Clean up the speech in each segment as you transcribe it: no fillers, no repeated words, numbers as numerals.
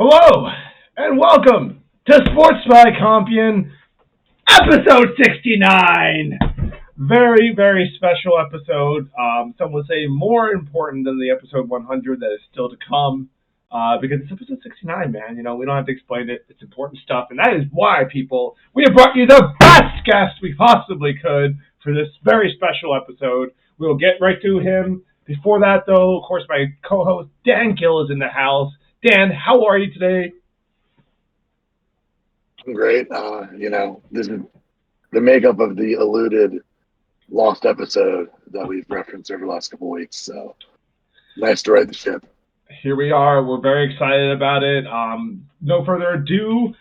Hello and welcome to Sports by Compian, episode 69. Very, very special episode. Some would say more important than the episode 100 that is still to come. Because it's episode 69, man. You know, we don't have to explain it. It's important stuff. And that is why, people, we have brought you the best guest we possibly could for this very special episode. We will get right to him. Before that, though, of course, my co-host Dan Gill is in the house. Dan, how are you today? I'm great. This is the makeup of the alluded lost episode that we've referenced over the last couple of weeks. So nice to ride the ship. Here we are. We're very excited about it. No further ado,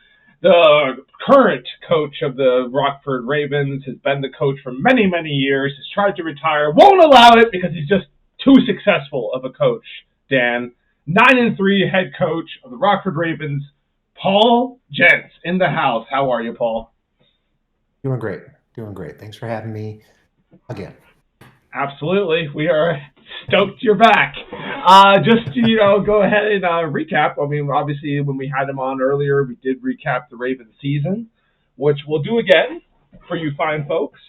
the current coach of the Rockford Ravens has been the coach for many, many years, has tried to retire, won't allow it because he's just too successful of a coach, Dan. 9-3 head coach of the Rockford Ravens, Paul Jentz, in the house. How are you, Paul? Doing great. Thanks for having me again. Absolutely. We are stoked you're back. Just to, go ahead and recap. I mean, obviously, when we had him on earlier, we did recap the Ravens season, which we'll do again for you fine folks.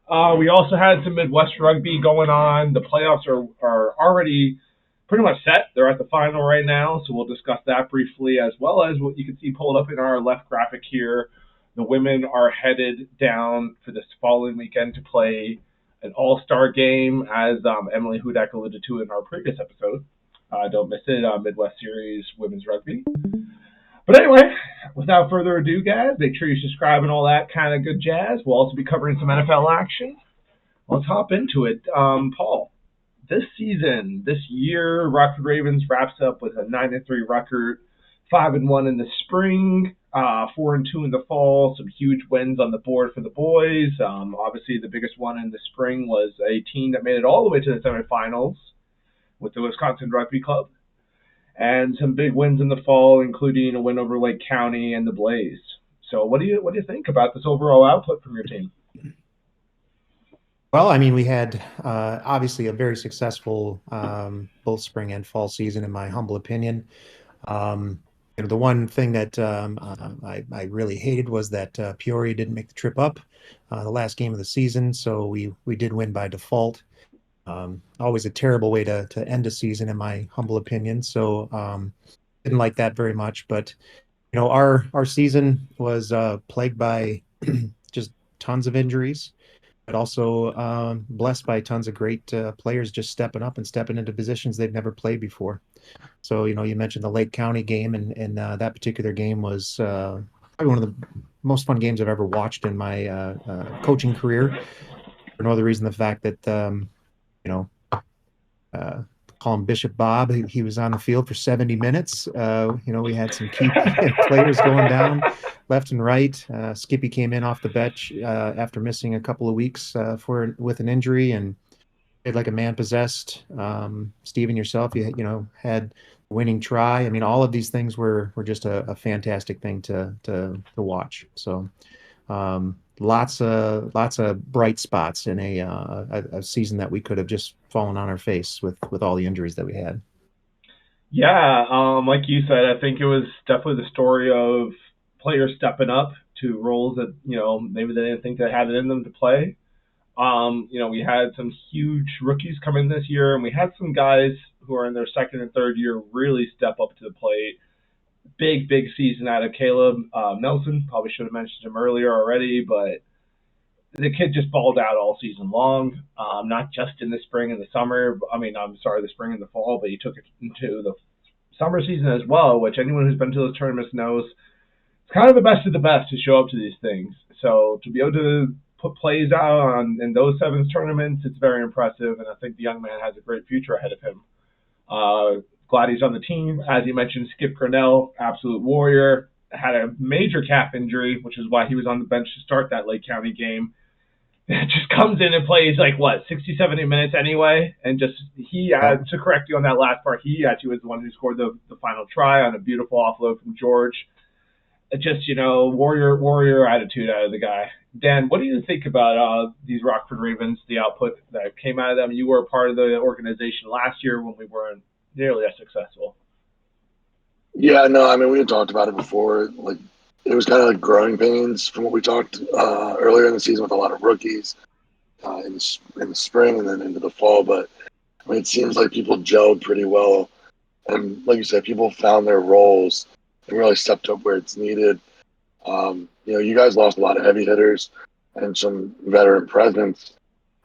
We also had some Midwest rugby going on. The playoffs are already pretty much set. They're at the final right now, so we'll discuss that briefly, as well as what you can see pulled up in our left graphic here. The women are headed down for this following weekend to play an all-star game, as Emily Hudak alluded to in our previous episode. Don't miss it, Midwest Series Women's Rugby. But anyway, without further ado, guys, make sure you subscribe and all that kind of good jazz. We'll also be covering some NFL action. Let's hop into it. Paul, this season, this year, Rockford Ravens wraps up with a 9-3 record, 5-1 in the spring, 4-2 in the fall. Some huge wins on the board for the boys. Obviously, the biggest one in the spring was a team that made it all the way to the semifinals with the Wisconsin Rugby Club, and some big wins in the fall, including a win over Lake County and the Blaze. So, what do you think about this overall output from your team? Well, I mean, we had obviously a very successful both spring and fall season, in my humble opinion. The one thing that I really hated was that Peoria didn't make the trip up the last game of the season, so we did win by default. Always a terrible way to end a season, in my humble opinion. So didn't like that very much. But our season was plagued by just tons of injuries, but also blessed by tons of great players just stepping up and stepping into positions they've never played before. So, you mentioned the Lake County game, and that particular game was probably one of the most fun games I've ever watched in my coaching career. For no other reason than the fact that, call him Bishop Bob, he was on the field for 70 minutes. We had some key players going down left and right. Skippy came in off the bench after missing a couple of weeks with an injury, and played like a man possessed. Steven, yourself, you had a winning try. I mean, all of these things were just a fantastic thing to watch. So lots of bright spots in a season that we could have just fallen on our face with all the injuries that we had. Yeah, like you said, I think it was definitely the story of players stepping up to roles that, maybe they didn't think they had it in them to play. We had some huge rookies come in this year, and we had some guys who are in their second and third year really step up to the plate. Big season out of Caleb Nelson. Probably should have mentioned him earlier already, but the kid just balled out all season long, not just in the spring and the summer. The spring and the fall, but he took it into the summer season as well, which anyone who's been to those tournaments knows it's kind of the best of the best to show up to these things. So to be able to put plays out in those sevens tournaments, it's very impressive, and I think the young man has a great future ahead of him. Glad he's on the team. As you mentioned, Skip Grinnell, absolute warrior, had a major calf injury, which is why he was on the bench to start that Lake County game. Just comes in and plays 60, 70 minutes anyway, and to correct you on that last part, he actually was the one who scored the final try on a beautiful offload from George. Just, warrior attitude out of the guy. Dan, what do you think about these Rockford Ravens, the output that came out of them? You were a part of the organization last year when we weren't nearly as successful. Yeah, no, I mean, we had talked about it before. Like, it was kind of like growing pains from what we talked earlier in the season with a lot of rookies in the spring and then into the fall. But I mean, it seems like people gelled pretty well, and like you said, people found their roles and really stepped up where it's needed. You guys lost a lot of heavy hitters and some veteran presence.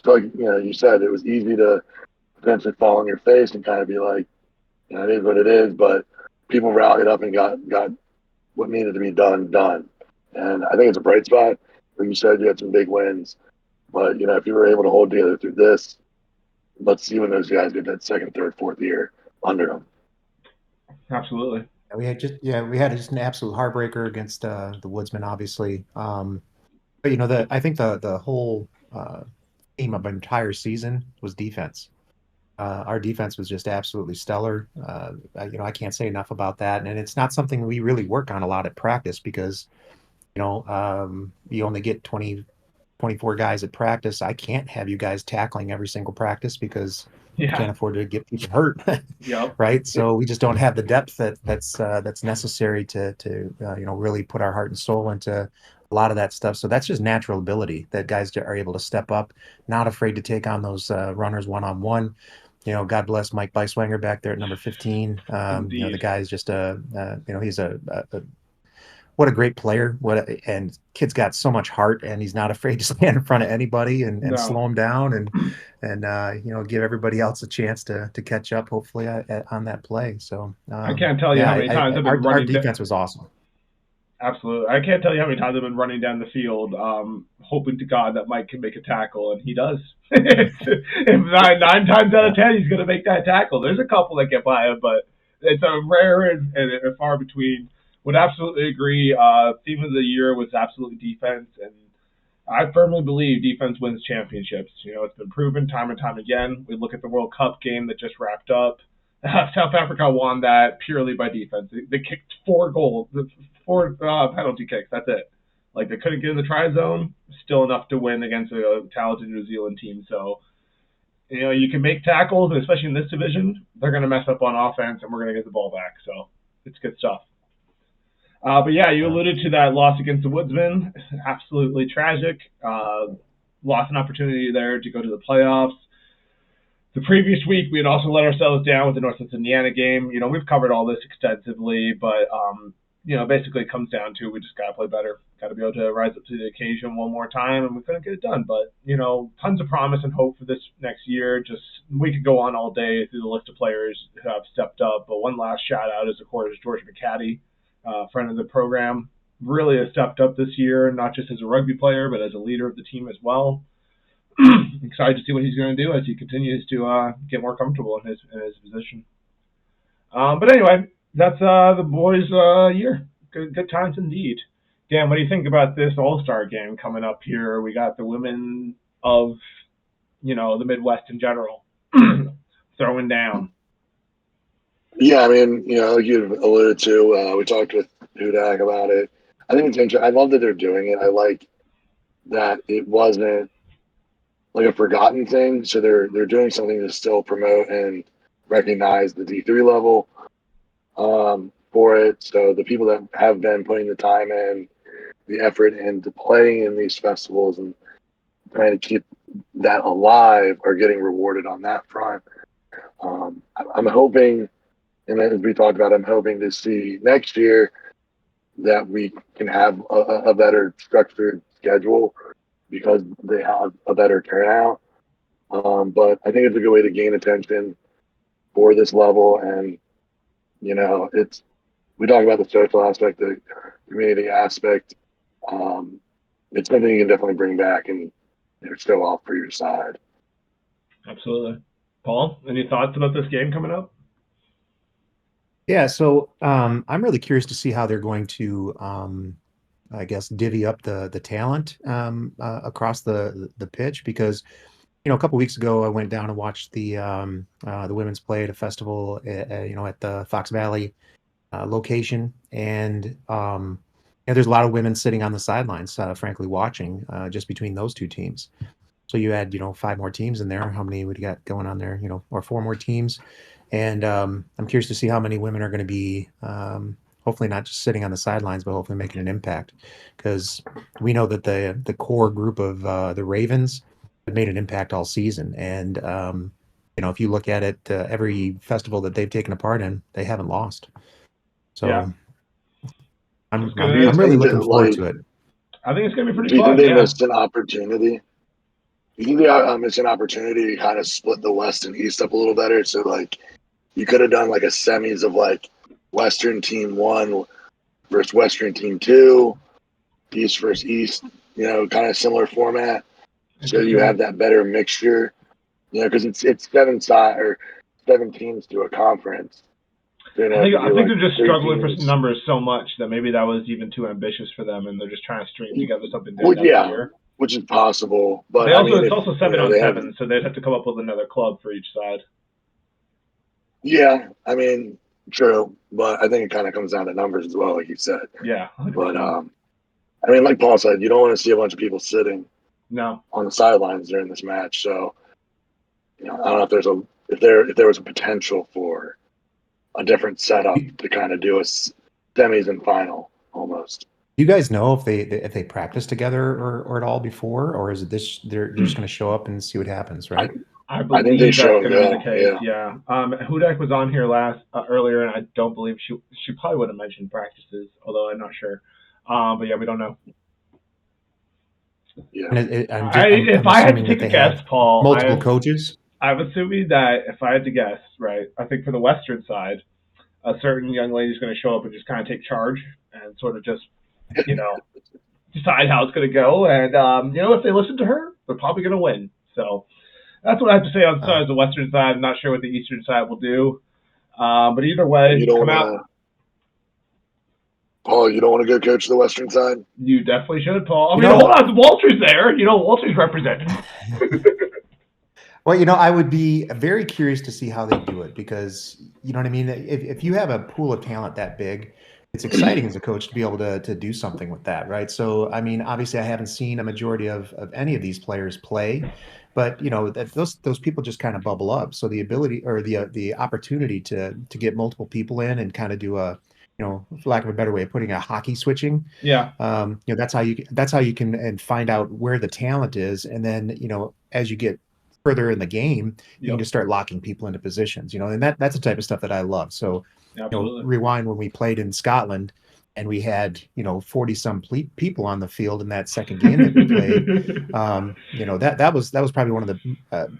So, like, you said it was easy to potentially fall on your face and kind of be like, it is what it is. But people rallied up and got what needed to be done. And I think it's a bright spot. Like you said, you had some big wins, but if you were able to hold together through this, let's see when those guys get that second, third, fourth year under them. Absolutely. We had just an absolute heartbreaker against the Woodsmen, obviously. But I think the whole theme of the entire season was defense. Our defense was just absolutely stellar. I can't say enough about that, and it's not something we really work on a lot at practice because you only get 24 guys at practice. I can't have you guys tackling every single practice because I can't afford to get people hurt. Yep. Right. So we just don't have the depth that's necessary to really put our heart and soul into a lot of that stuff. So that's just natural ability that guys are able to step up, not afraid to take on those runners one-on-one. God bless Mike Beiswanger back there at number 15. The guy is just he's what a great player. And kid's got so much heart, and he's not afraid to stand in front of anybody and slow him down and give everybody else a chance to catch up, hopefully on that play. So I can't tell you how many times our defense was awesome. Absolutely. I can't tell you how many times I've been running down the field, hoping to God that Mike can make a tackle, and he does. Nine times out of 10, he's going to make that tackle. There's a couple that get by him, but it's a rare and far between. Would absolutely agree. Theme of the year was absolutely defense, and I firmly believe defense wins championships. It's been proven time and time again. We look at the World Cup game that just wrapped up. South Africa won that purely by defense. They kicked 4 goals, 4 penalty kicks. That's it. Like, they couldn't get in the try zone, still enough to win against a talented New Zealand team. So, you can make tackles, and especially in this division, they're going to mess up on offense, and we're going to get the ball back. So, it's good stuff. But yeah, you alluded to that loss against the Woodsmen. Absolutely tragic. Lost an opportunity there to go to the playoffs. The previous week, we had also let ourselves down with the Northwest Indiana game. We've covered all this extensively, but basically it comes down to we just got to play better. Got to be able to rise up to the occasion one more time, and we couldn't get it done. But, tons of promise and hope for this next year. Just, we could go on all day through the list of players who have stepped up. But one last shout out is, of course, George McCaddy. Friend of the program, really has stepped up this year, not just as a rugby player, but as a leader of the team as well. Excited to see what he's going to do as he continues to get more comfortable in his position. But anyway, that's the boys' year. Good times indeed. Dan, what do you think about this All-Star game coming up here? We got the women of, the Midwest in general throwing down. Yeah, I mean, like you alluded to, we talked with Hudak about it. I think it's interesting. I love that they're doing it. I like that it wasn't like a forgotten thing. So they're doing something to still promote and recognize the D3 level for it. So the people that have been putting the time in, the effort into playing in these festivals and trying to keep that alive are getting rewarded on that front. I'm hoping, and as we talked about, I'm hoping to see next year that we can have a better structured schedule because they have a better turnout. But I think it's a good way to gain attention for this level. And, we talk about the social aspect, the community aspect. It's something you can definitely bring back and show off for your side. Absolutely. Paul, any thoughts about this game coming up? Yeah, so I'm really curious to see how they're going to, I guess, divvy up the talent across the pitch because, a couple weeks ago I went down and watched the women's play at a festival, at the Fox Valley location, and there's a lot of women sitting on the sidelines, frankly, watching just between those two teams. So you add, 5 more teams in there. How many would you got going on there? Or 4 more teams. And I'm curious to see how many women are going to be, hopefully not just sitting on the sidelines, but hopefully making an impact. Because we know that the core group of the Ravens have made an impact all season. And, if you look at it, every festival that they've taken a part in, they haven't lost. So Yeah. I'm It's gonna- really looking forward to it. I think it's going to be Do pretty you think fun. they Yeah. missed an opportunity? You think they missed an opportunity to kind of split the West and East up a little better? So, like, you could have done like a semis of like Western Team 1 versus Western Team 2, East versus East, kind of similar format. So you have that better mixture, because it's 7 teams to a conference. So, I think they're just 3 struggling for teams. numbers so much that maybe that was even too ambitious for them, and they're just trying to string together something Well, different every yeah, year. which is possible. But It's also 7-on-7, so they'd have to come up with another club for each side. Yeah, true, but I think it kind of comes down to numbers as well, like you said. Yeah. 100%. But like Paul said, you don't want to see a bunch of people sitting No. on the sidelines during this match. So, I don't know if there was a potential for a different setup to kind of do a semis and final almost. Do you guys know if they practiced together or at all before, or is it this they're just going to show up and see what happens, right? I believe think they that's show going to be the case. yeah. Hudak was on here earlier, and I don't believe she probably would have mentioned practices, although I'm not sure. But yeah, we don't know. Yeah. And if I had to take a guess, Paul, multiple coaches. I'm assuming that if I had to guess, right, I think for the Western side, a certain young lady is going to show up and just kind of take charge and sort of just, decide how it's going to go. And, if they listen to her, they're probably going to win. So that's what I have to say on the Western side. I'm not sure what the Eastern side will do. But either way, come out. Paul, you don't want to go coach the Western side? You definitely should, Paul. Hold on. Walter's there. Walter's represented. Well, I would be very curious to see how they do it because, you know what I mean? If you have a pool of talent that big, it's exciting as a coach to be able to do something with that, right? So, obviously I haven't seen a majority of any of these players play, but, those people just kind of bubble up. So the ability or the opportunity to get multiple people in and kind of do a, for lack of a better way of putting a hockey switching. Yeah. That's how you can and find out where the talent is. And then, as you get further in the game, you can just start locking people into positions, and that's the type of stuff that I love. So, rewind when we played in Scotland and we had, 40 some people on the field in that second game that we played. That was probably one of the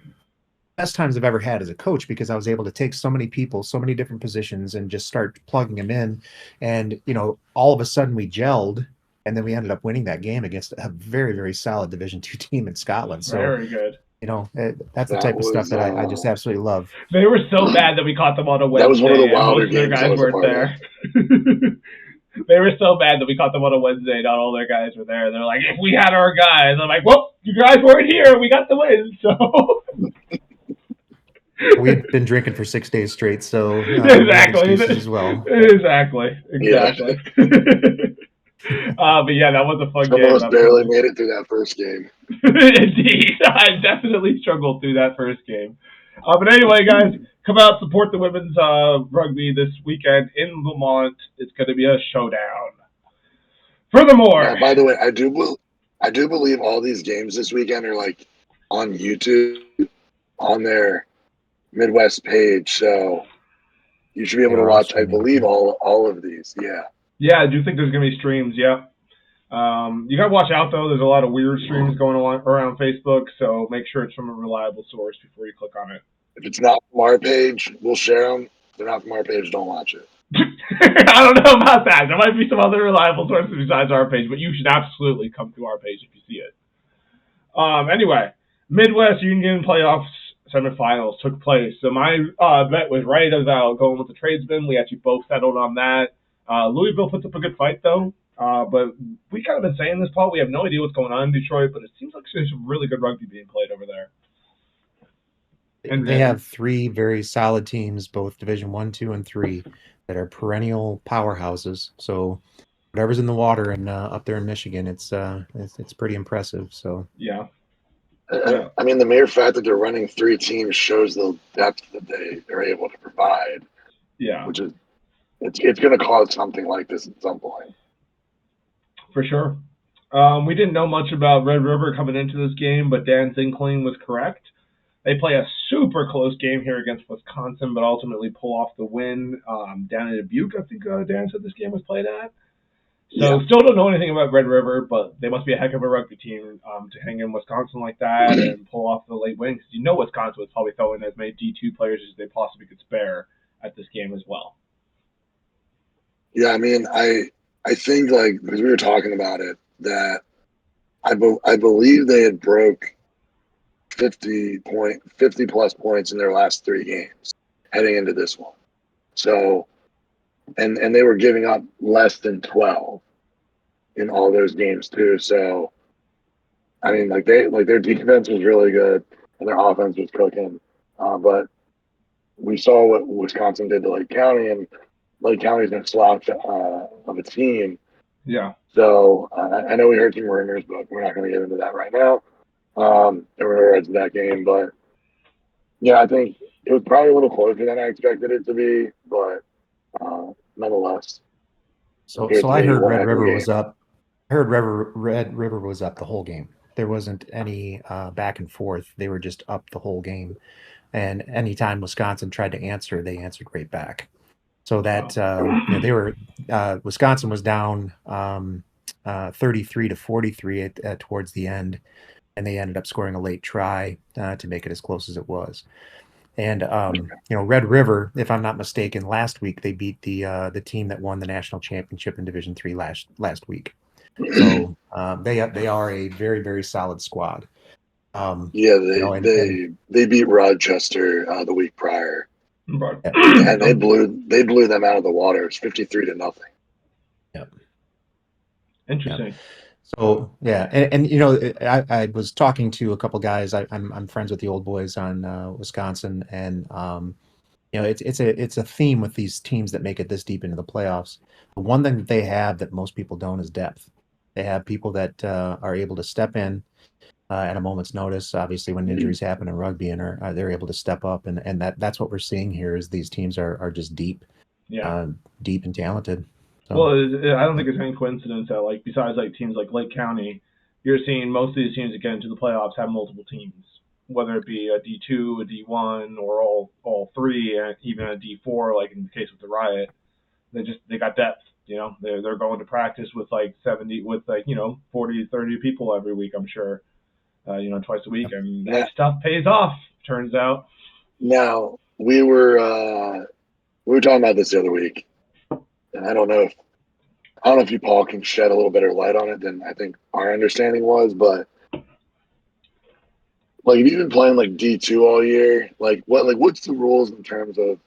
best times I've ever had as a coach because I was able to take so many people, so many different positions and just start plugging them in. And, all of a sudden we gelled and then we ended up winning that game against a very, very solid Division II team in Scotland. So very good. That's the type of stuff that I just absolutely love. They were so bad that we caught them on a Wednesday. That was one of the wilder games. Most of their guys weren't there. They were so bad that we caught them on a Wednesday. Not all their guys were there. They're like, if we had our guys, I'm like, well, you guys weren't here. We got the win. So we had been drinking for 6 days straight. So exactly as well. Exactly. Yeah. But yeah, that was a fun game. Almost barely made it through that first game. Indeed, I definitely struggled through that first game. But anyway, guys, come out, support the women's rugby this weekend in Lamont. It's going to be a showdown. Furthermore, by the way, I do believe all these games this weekend are like on YouTube on their Midwest page, so you should be able to watch. I believe all of these. Yeah. Yeah, I do think there's going to be streams. Yeah. You got to watch out, though. There's a lot of weird streams going on around Facebook, so make sure it's from a reliable source before you click on it. If it's not from our page, we'll share them. If they're not from our page, don't watch it. I don't know about that. There might be some other reliable sources besides our page, but you should absolutely come to our page if you see it. Anyway, Midwest Union Playoffs Semifinals took place. So my bet was right about going with the tradesmen. We actually both settled on that. Louisville puts up a good fight, though. But we kind of been saying this, Paul. We have no idea what's going on in Detroit, but it seems like there's some really good rugby being played over there. And they have 3 very solid teams, both Division 1, 2, and 3, that are perennial powerhouses. So whatever's in the water and up there in Michigan, it's pretty impressive. So yeah. Yeah. I mean, the mere fact that they're running 3 teams shows the depth that they are able to provide, Yeah, which is it's going to cause something like this at some point. for sure. We didn't know much about Red River coming into this game, but Dan's inkling was correct. They play a super close game here against Wisconsin, but ultimately pull off the win down in Dubuque. I think Dan said this game was played at. So Yeah. still don't know anything about Red River, but they must be a heck of a rugby team to hang in Wisconsin like that and pull off the late win. Because Wisconsin was probably throwing as many D2 players as they possibly could spare at this game as well. Yeah, I mean, I think, like, because we were talking about it, that I believe they had broke 50 plus points in their last 3 games heading into this one. So, and they were giving up less than 12 in all those games too. So, I mean, their defense was really good and their offense was cooking. But we saw what Wisconsin did to Lake County, and Lake County's been slouch of a team. Yeah. So I know we heard some rumors, but we're not going to get into that right now. In regards to that game, but yeah, I think it was probably a little closer than I expected it to be, but nonetheless, So here's I me heard one Red heck of a River game. was up. I heard Red River was up the whole game. There wasn't any back and forth. They were just up the whole game. And anytime Wisconsin tried to answer, they answered right back. So that they were Wisconsin was down 33-43 towards the end, and they ended up scoring a late try to make it as close as it was. And Red River, if I'm not mistaken, last week they beat the team that won the national championship in Division III last week. So they are a very, very solid squad. Yeah, And they beat Rochester the week prior, But, and they blew them out of the water. It's 53-0. Yep. Interesting. So yeah, and I was talking to a couple guys. I'm friends with the old boys on Wisconsin, and it's a theme with these teams that make it this deep into the playoffs. The one thing that they have that most people don't is depth. They have people that are able to step in at a moment's notice. Obviously, when injuries happen in rugby, and they're able to step up, and that's what we're seeing here. Is these teams are just deep, Yeah. deep and talented. So, Well, I don't think it's any coincidence that, like, besides like teams like Lake County, you're seeing most of these teams that get into the playoffs have multiple teams, whether it be a D2, a D1, or all three, and even a D4, like in the case with the Riot. They got depth. They're going to practice with like 70, with like 40 to 30 people every week. I'm sure, twice a week, and that stuff pays off. Turns out. Now we were talking about this the other week, and I don't know if you, Paul, can shed a little better light on it than I think our understanding was, but like, have you been playing like D2 all year? What's the rules in terms of,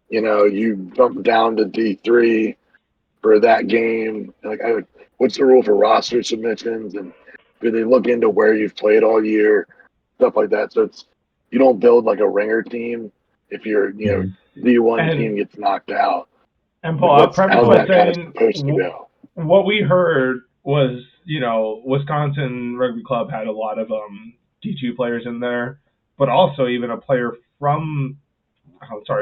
you jump down to D3 for that game? What's the rule for roster submissions, and do they look into where you've played all year, stuff like that? So you don't build like a ringer team if your D1 team gets knocked out. And Paul, I'll preface How's by that kind of saying supposed to go? what we heard was, Wisconsin Rugby Club had a lot of D2 players in there, but also even a player from,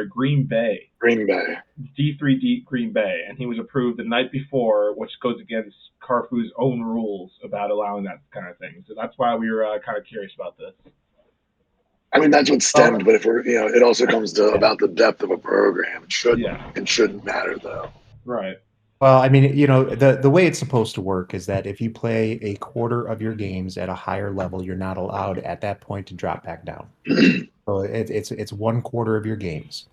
Green Bay. Green Bay. D3 Green Bay, and he was approved the night before, which goes against Carfu's own rules about allowing that kind of thing. So that's why we were kind of curious about this. I mean, that's what stemmed, but if we're, it also comes to about the depth of a program. It shouldn't matter though. Right. Well, I mean, the way it's supposed to work is that if you play a quarter of your games at a higher level, you're not allowed at that point to drop back down. So it's 1/4 of your games.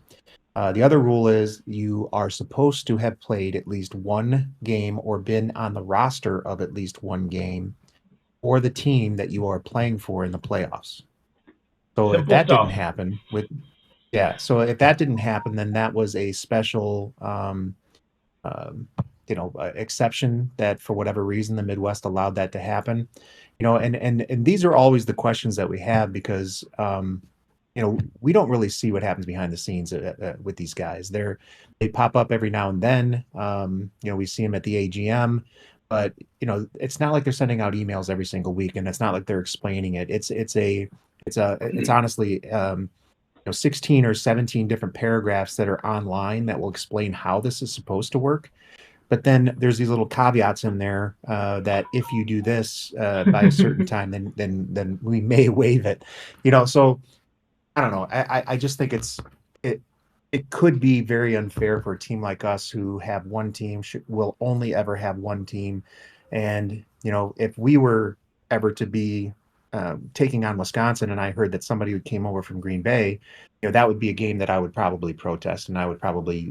The other rule is you are supposed to have played at least one game or been on the roster of at least one game for the team that you are playing for in the playoffs. So if that didn't happen so if that didn't happen, then that was a special exception that for whatever reason the Midwest allowed that to happen. And these are always the questions that we have because we don't really see what happens behind the scenes with these guys. They pop up every now and then. We see them at the AGM, but it's not like they're sending out emails every single week, and it's not like they're explaining it. It's honestly 16 or 17 different paragraphs that are online that will explain how this is supposed to work. But then there's these little caveats in there that if you do this by a certain time, then we may waive it. So I don't know. I just think it it could be very unfair for a team like us who have one team, will only ever have one team. And, if we were ever to be taking on Wisconsin, and I heard that somebody who came over from Green Bay, that would be a game that I would probably protest, and I would probably,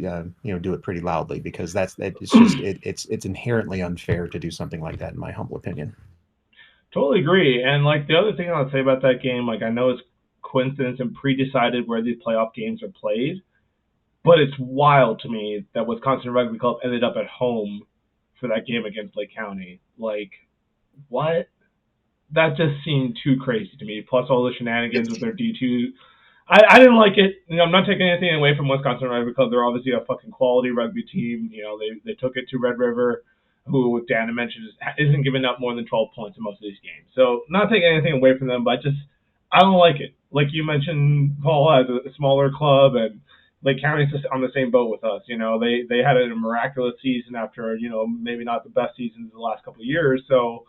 do it pretty loudly, because it's just, it's inherently unfair to do something like that, in my humble opinion. Totally agree. And like the other thing I would say about that game, like I know it's coincidence and pre-decided where these playoff games are played, but it's wild to me that Wisconsin Rugby Club ended up at home for that game against Lake County. Like, what? That just seemed too crazy to me. Plus all the shenanigans with their D2. I didn't like it. I'm not taking anything away from Wisconsin Rugby Club. They're obviously a fucking quality rugby team. They took it to Red River, who Dan mentioned isn't giving up more than 12 points in most of these games. So not taking anything away from them, but I don't like it. Like you mentioned, Paul, as a smaller club, and Lake County's just on the same boat with us. They had a miraculous season after, maybe not the best seasons in the last couple of years. So,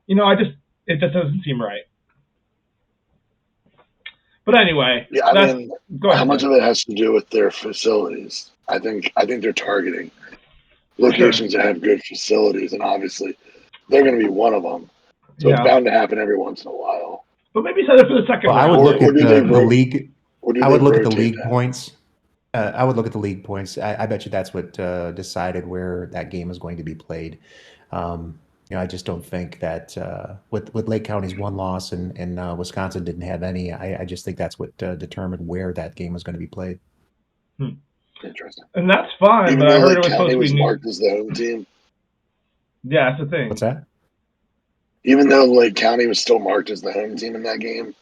it just doesn't seem right. But anyway, yeah, I mean, go ahead, how much of it has to do with their facilities? I think they're targeting locations that have good facilities, and obviously they're going to be one of them. So it's bound to happen every once in a while. But maybe set it for the second round. I would look at the league. I would look at the league points. I would look at the league points. I bet you that's what decided where that game is going to be played. I just don't think that with Lake County's one loss and Wisconsin didn't have any, I just think that's what determined where that game was going to be played. Interesting. And that's fine, even but I heard Lake it was County supposed to be marked as the home team. Yeah, that's the thing. What's that? Even though Lake County was still marked as the home team in that game.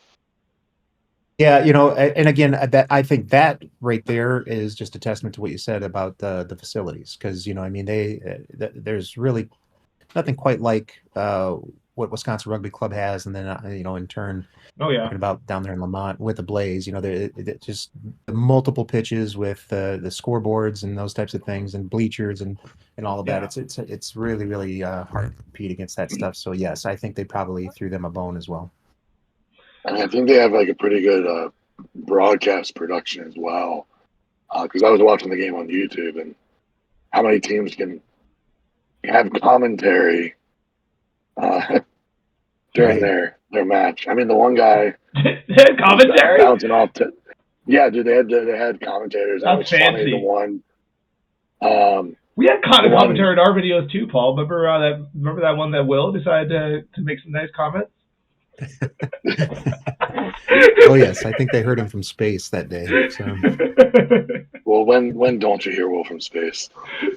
Yeah, and again, that I think that right there is just a testament to what you said about the facilities, because there's really nothing quite like what Wisconsin Rugby Club has, and then in turn, talking about down there in Lamont with the Blaze, just the multiple pitches with the scoreboards and those types of things, and bleachers and all of that. It's really, really hard to compete against that stuff. So yes, I think they probably threw them a bone as well. I think they have like a pretty good broadcast production as well. Because I was watching the game on YouTube, and how many teams can have commentary during their match? I mean, the one guy commentary bouncing off to, yeah, dude. They had commentators. That's fancy. Funny, the one. We had commentary in our videos too, Paul. Remember that one that Will decided to make some nice comments? Oh yes, I think they heard him from space that day. So. Well, when don't you hear Will from space?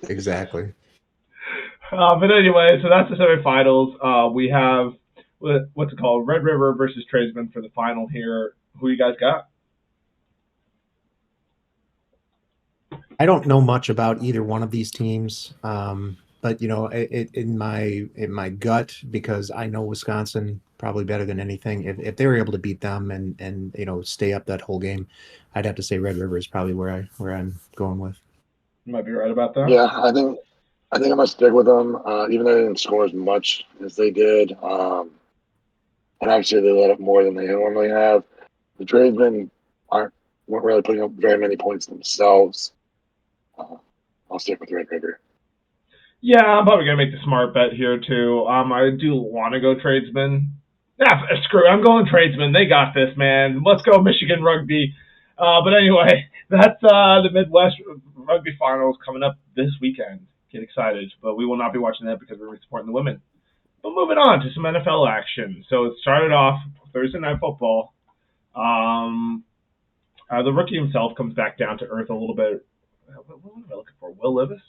Exactly. But anyway, so that's the semifinals. We have what's it called, Red River versus Tradesman for the final here. Who you guys got? I don't know much about either one of these teams, but in my gut, because I know Wisconsin probably better than anything. If they were able to beat them and stay up that whole game, I'd have to say Red River is probably where I'm going with. You might be right about that. Yeah, I think I'm gonna stick with them, even though they didn't score as much as they did. And obviously they let up more than they normally have. The Tradesmen weren't really putting up very many points themselves. I'll stick with Red River. Yeah, I'm probably gonna make the smart bet here too. I do want to go Tradesmen. Screw it, I'm going Tradesmen. They got this, man. Let's go Michigan Rugby. But anyway, that's the Midwest Rugby Finals coming up this weekend. Get excited, but we will not be watching that because we're supporting the women. But moving on to some NFL action. So it started off Thursday Night Football. The rookie himself comes back down to earth a little bit. What am I looking for? Will Levis?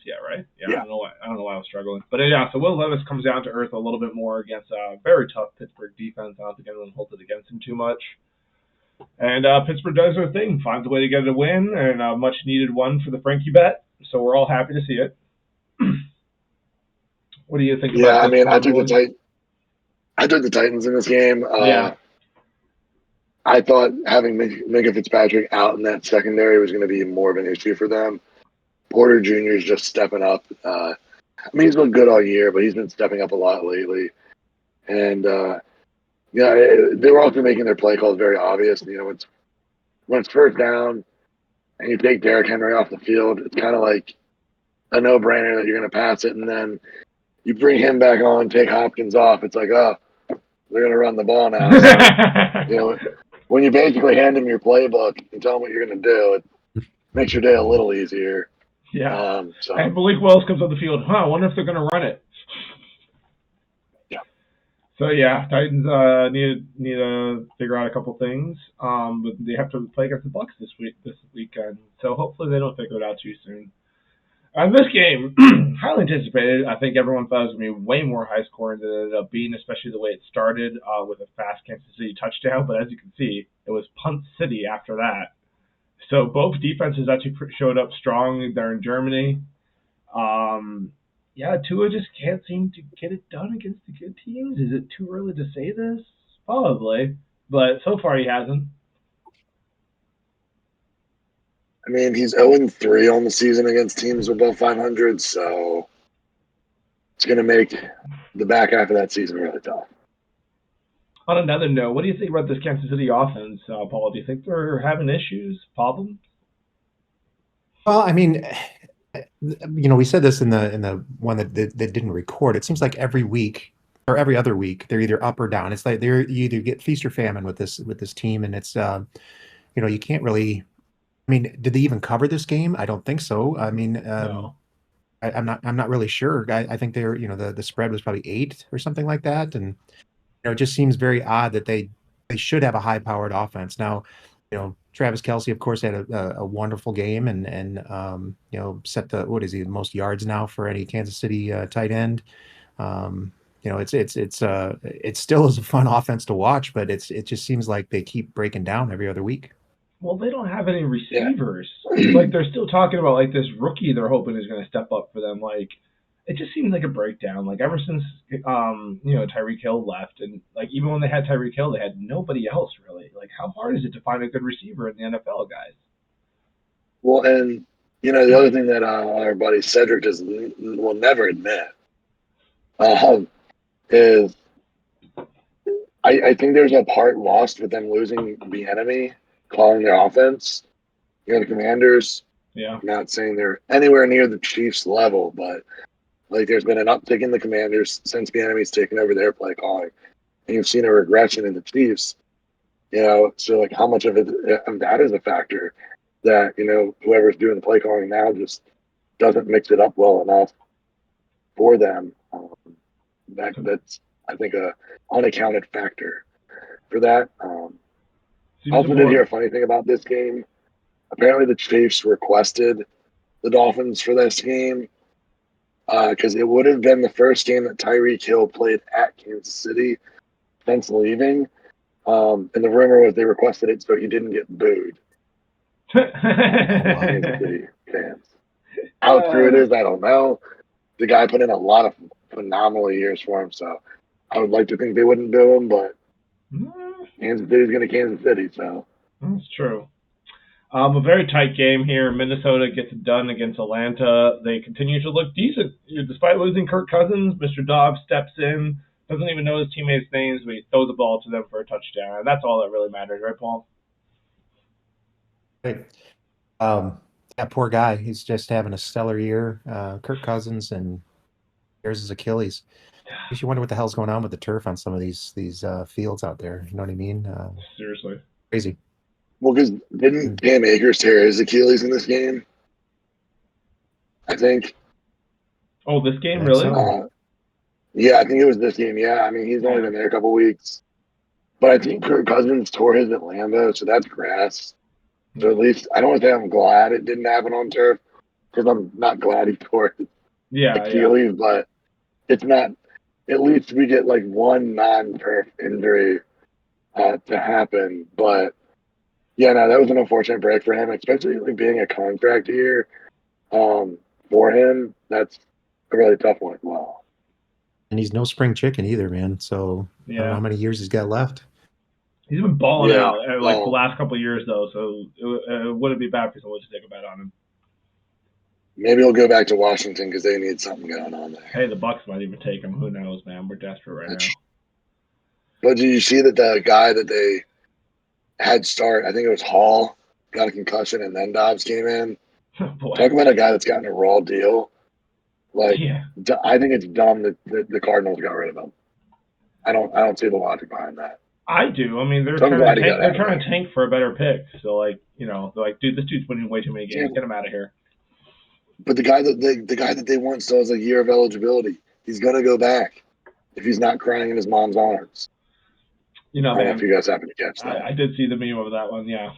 Yeah, right? Yeah. I don't know why I was struggling. But yeah, so Will Levis comes down to earth a little bit more against a very tough Pittsburgh defense. I don't think anyone holds it against him too much. And Pittsburgh does their thing, finds a way to get a win, and a much-needed one for the Frankie bet. So we're all happy to see it. What do you think Yeah, about I this mean, one, boys? I took the Titans in this game. Yeah. I thought having Minka Fitzpatrick out in that secondary was going to be more of an issue for them. Porter Jr. is just stepping up. I mean, he's been good all year, but he's been stepping up a lot lately. And yeah, they were also making their play calls very obvious. You know, when it's first down and you take Derrick Henry off the field, it's kind of like a no-brainer that you're going to pass it, and then you bring him back on, take Hopkins off. It's like, oh, they're going to run the ball now. So, you know, when you basically hand him your playbook and tell him what you're going to do, it makes your day a little easier. Yeah. So And Malik Wells comes on the field. I wonder if they're going to run it. yeah, So yeah, Titans need to figure out a couple things. But they have to play against the Bucks this weekend. So hopefully they don't figure it out too soon. And this game, highly anticipated. I think everyone thought it was going to be way more high scoring than it ended up being, especially the way it started with a fast Kansas City touchdown. But as you can see, it was punt city after that. So both defenses actually showed up strong there in Germany. Yeah, Tua just can't seem to get it done against the good teams. Is it too early to say this? Probably, but so far he hasn't. I mean, he's 0-3 on the season against teams above 500, so it's going to make the back half of that season really tough. On another note, what do you think about this Kansas City offense, Paul? Do you think they're having issues, problems? Well, I mean, we said this in the one that didn't record. It seems like every week or every other week they're either up or down. It's like you either get feast or famine with this team, and it's you can't really. I mean, did they even cover this game? I don't think so. I mean, No. I'm not really sure. I think they're the spread was probably 8 or something like that, and it just seems very odd that they should have a high powered offense. Now, Travis Kelce, of course, had a wonderful game and set the what is he the most yards now for any Kansas City tight end. It still is a fun offense to watch, but it just seems like they keep breaking down every other week. Well, they don't have any Yeah. receivers. Like they're still talking about like this rookie they're hoping is going to step up for them. Like it just seems like a breakdown. Like ever since Tyreek Hill left, and like even when they had Tyreek Hill, they had nobody else really. Like how hard is it to find a good receiver in the NFL, guys? Well, and the other thing that our buddy Cedric will never admit is I think there's a part lost with them losing the enemy, calling their offense. The Commanders. Yeah. I'm not saying they're anywhere near the Chiefs level, but like there's been an uptick in the Commanders since the enemy's taken over their play calling, and you've seen a regression in the Chiefs. So like how much of that is a factor that whoever's doing the play calling now just doesn't mix it up well enough for them. That's I think a unaccounted factor for that. I also did hear a funny thing about this game. Apparently, the Chiefs requested the Dolphins for this game because it would have been the first game that Tyreek Hill played at Kansas City since leaving. And the rumor was they requested it so he didn't get booed. Kansas City fans. How true it is, I don't know. The guy put in a lot of phenomenal years for him, so I would like to think they wouldn't boo him, but Kansas City's going to Kansas City, so. That's true. A very tight game here. Minnesota gets it done against Atlanta. They continue to look decent. Despite losing Kirk Cousins, Mr. Dobbs steps in, doesn't even know his teammates' names, but he throws the ball to them for a touchdown. And that's all that really matters, right, Paul? Right. That poor guy. He's just having a stellar year. Kirk Cousins and there's his Achilles. You wonder what the hell's going on with the turf on some of these fields out there. You know what I mean? Seriously. Crazy. Well, because didn't Cam Akers tear his Achilles in this game? I think. Oh, this game, really? Yeah, I think it was this game. Yeah, I mean, he's only been there a couple weeks. But I think Kirk Cousins tore his at Lambeau, so that's grass. So at least, I don't want to say I'm glad it didn't happen on turf, because I'm not glad he tore his Achilles, but it's not, at least we get like one non-turf injury to happen. But yeah, no, that was an unfortunate break for him, especially like being a contract year for him. That's a really tough one as well. And he's no spring chicken either, man. So I don't know how many years he's got left. He's been balling Yeah, out like the last couple of years, though, so it wouldn't be bad for someone to take a bet on him. maybe he'll go back to Washington because they need something going on there. Hey, the Bucks might even take him. Who knows, man? We're desperate right now. But did you see that the guy that they had start, I think it was Hall, got a concussion, and then Dobbs came in? Boy. Talk about a guy that's gotten a raw deal. Like, Yeah. I think it's dumb that the Cardinals got rid of him. I don't see the logic behind that. I do. I mean, they're So I'm trying glad to he tank. got They're out of trying there. to tank for a better pick. So, like, you know, they're like, dude, this dude's winning way too many games. Get him out of here. But the guy that they want still has a year of eligibility. He's gonna go back if he's not crying in his mom's arms. You know, I don't know man. if you guys happen to catch that. I did see the meme of that one. Yeah.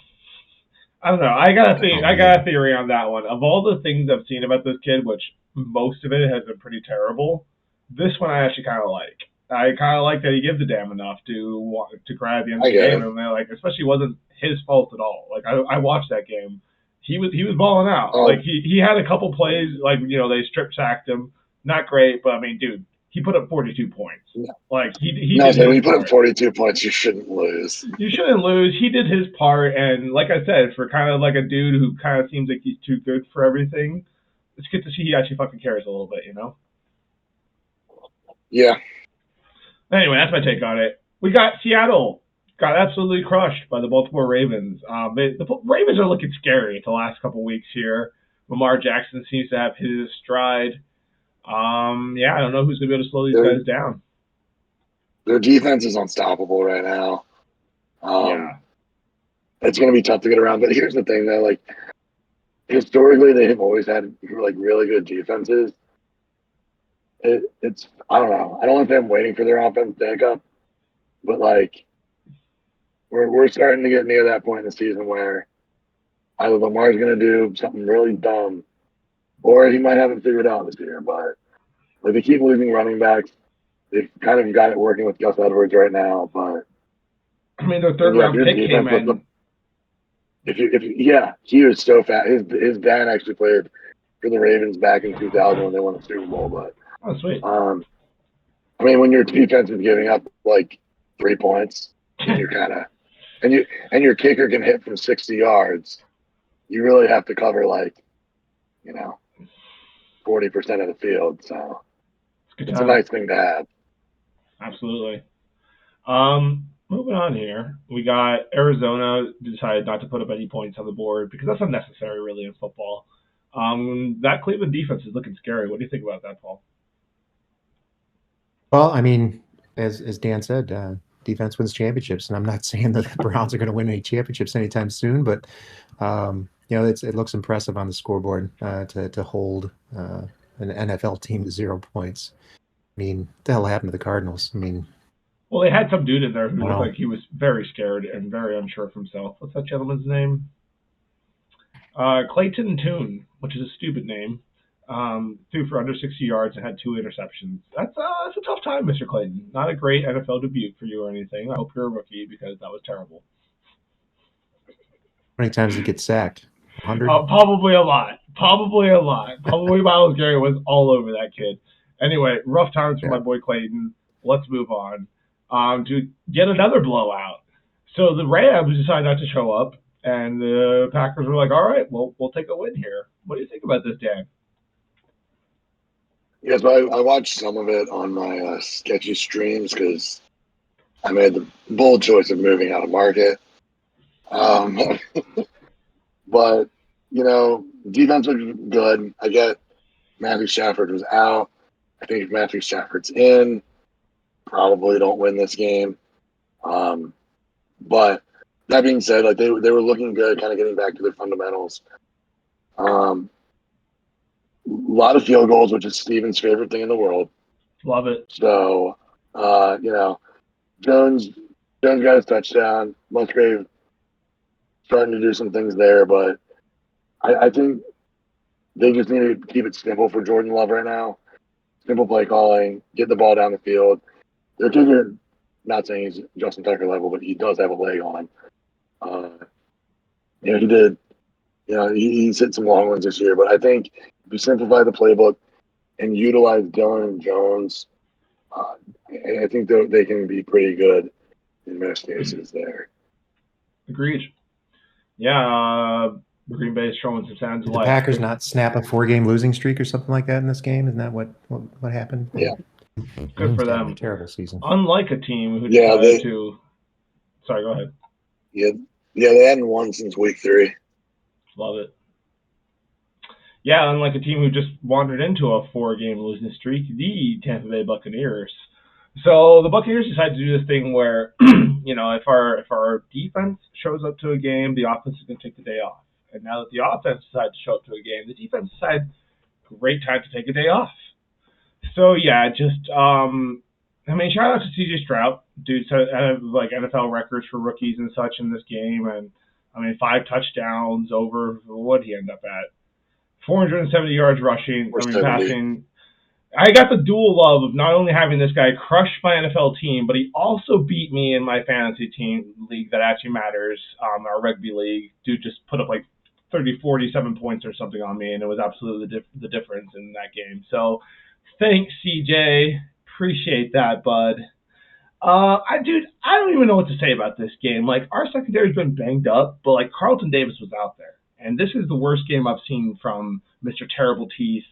I don't know. I got a theory on that one. Of all the things I've seen about this kid, which most of it has been pretty terrible, this one I actually kind of like. I kind of like that he gives a damn enough to cry at the end of the game, and like, especially wasn't his fault at all. Like I watched that game, he was balling out. Like he had a couple plays, like they strip sacked him, not great, but I mean, dude, he put up 42 points. Like he no, did his when you put part. up 42 points, you shouldn't lose. You shouldn't lose. He did his part, and like I said, for kind of like a dude who kind of seems like he's too good for everything, it's good to see he actually fucking cares a little bit, Yeah. Anyway, that's my take on it. We got Seattle got absolutely crushed by the Baltimore Ravens. The Ravens are looking scary the last couple weeks here. Lamar Jackson seems to have hit his stride. I don't know who's going to be able to slow these guys down. Their defense is unstoppable right now. It's going to be tough to get around. But here's the thing, though. Like, historically, they have always had, like, really good defenses. It's I don't know. I don't know if I'm waiting for their offense to pick up, but like we're starting to get near that point in the season where either Lamar's going to do something really dumb, or he might have it figured out this year. But like they keep losing running backs, they've kind of got it working with Gus Edwards right now. But I mean, their third round pick came in. He was so fast. His dad actually played for the Ravens back in 2000 when they won the Super Bowl. But oh, sweet. I mean, when your defense is giving up like 3 points, and you're kind of, and your kicker can hit from 60 yards, you really have to cover 40% of the field. So it's a nice thing to have. Absolutely. Moving on here, we got Arizona decided not to put up any points on the board because that's unnecessary, really, in football. That Cleveland defense is looking scary. What do you think about that, Paul? Well, I mean, as Dan said, defense wins championships, and I'm not saying that the Browns are going to win any championships anytime soon, but it looks impressive on the scoreboard to hold an NFL team to 0 points. I mean, what the hell happened to the Cardinals? I mean, well, they had some dude in there who looked like he was very scared and very unsure of himself. What's that gentleman's name? Clayton Tune, which is a stupid name. Threw for under 60 yards and had 2 interceptions. That's a tough time, Mr. Clayton. Not a great NFL debut for you or anything. I hope you're a rookie because that was terrible. How many times did he get sacked? 100? Probably a lot. Probably Myles Garrett was all over that kid. Anyway, rough times for my boy Clayton. Let's move on to yet another blowout. So the Rams decided not to show up, and the Packers were like, all right, well, we'll take a win here. What do you think about this, Dan? Yes, I watched some of it on my sketchy streams because I made the bold choice of moving out of market. But, defense was good. I get Matthew Stafford was out. I think if Matthew Stafford's in, probably don't win this game. But that being said, like they were looking good, kind of getting back to their fundamentals. A lot of field goals, which is Steven's favorite thing in the world. Love it. So, Jones got his touchdown. Musgrave starting to do some things there, but I think they just need to keep it simple for Jordan Love right now. Simple play calling, get the ball down the field. Their kicker, not saying he's Justin Tucker level, but he does have a leg on him. He did. He's hit some long ones this year, but I think if you simplify the playbook and utilize Dillon and Jones And I think they can be pretty good in most cases there. Agreed. Yeah, Green Bay is showing some signs Did of the life. Packers not snap a 4-game losing streak or something like that in this game? Isn't that what happened? Yeah. Good for It's having them. a terrible season. Unlike a team who Yeah, decided to. Sorry, go ahead. Yeah, they hadn't won since week 3. Love it. Yeah, unlike a team who just wandered into a 4-game losing streak, the Tampa Bay Buccaneers. So the Buccaneers decided to do this thing where, if our defense shows up to a game, the offense is going to take the day off. And now that the offense decided to show up to a game, the defense decided great time to take a day off. So yeah, just shout out to CJ Stroud, dude. So like NFL records for rookies and such in this game, and 5 touchdowns over what he end up at 470 yards rushing. 470. Passing. I got the dual love of not only having this guy crush my NFL team, but he also beat me in my fantasy team league that actually matters, our rugby league. Dude just put up like 47 points or something on me, and it was absolutely the difference in that game. So thanks, CJ. Appreciate that, bud. I don't even know what to say about this game. Like, our secondary's been banged up, but like Carlton Davis was out there, and this is the worst game I've seen from Mr. Terrible Teeth